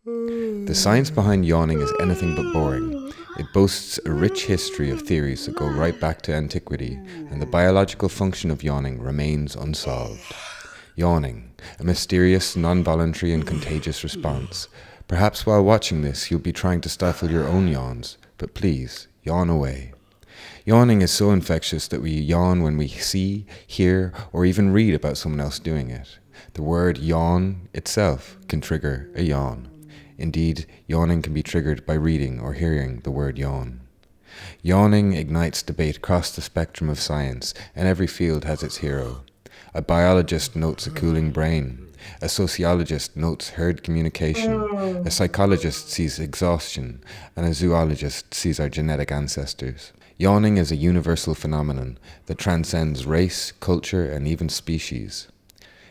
The science behind yawning is anything but boring. It boasts a rich history of theories that go right back to antiquity, and the biological function of yawning remains unsolved. Yawning, a mysterious, non-voluntary and contagious response. Perhaps while watching this, you'll be trying to stifle your own yawns, but please, yawn away. Yawning is so infectious that we yawn when we see, hear, or even read about someone else doing it. The word yawn itself can trigger a yawn. Indeed, yawning can be triggered by reading or hearing the word yawn. Yawning ignites debate across the spectrum of science, and every field has its hero. A biologist notes a cooling brain. A sociologist notes herd communication. A psychologist sees exhaustion, and a zoologist sees our genetic ancestors. Yawning is a universal phenomenon that transcends race, culture, and even species.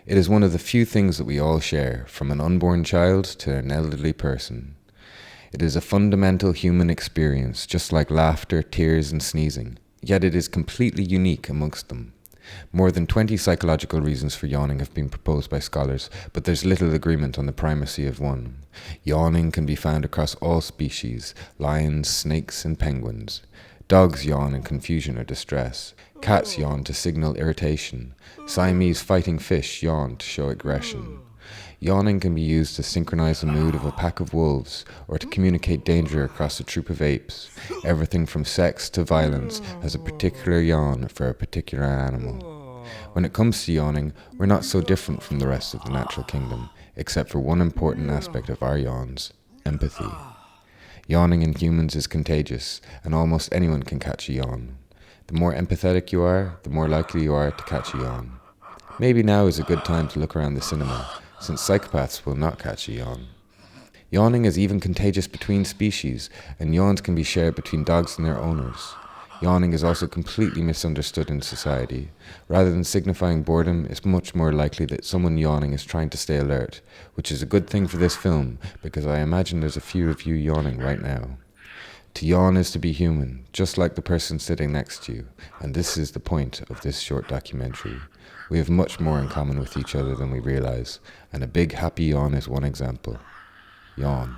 It is one of the few things that we all share, from an unborn child to an elderly person. It is a fundamental human experience, just like laughter, tears, and sneezing, yet it is completely unique amongst them. More than 20 psychological reasons for yawning have been proposed by scholars, but there's little agreement on the primacy of one. Yawning can be found across all species: lions, snakes, and penguins. Dogs yawn in confusion or distress. Cats yawn to signal irritation. Siamese fighting fish yawn to show aggression. Yawning can be used to synchronize the mood of a pack of wolves or to communicate danger across a troop of apes. Everything from sex to violence has a particular yawn for a particular animal. When it comes to yawning, we're not so different from the rest of the natural kingdom, except for one important aspect of our yawns: empathy. Yawning in humans is contagious, and almost anyone can catch a yawn. The more empathetic you are, the more likely you are to catch a yawn. Maybe now is a good time to look around the cinema, since psychopaths will not catch a yawn. Yawning is even contagious between species, and yawns can be shared between dogs and their owners. Yawning is also completely misunderstood in society. Rather than signifying boredom, it's much more likely that someone yawning is trying to stay alert, which is a good thing for this film, because I imagine there's a few of you yawning right now. To yawn is to be human, just like the person sitting next to you, and this is the point of this short documentary. We have much more in common with each other than we realize, and a big happy yawn is one example. Yawn.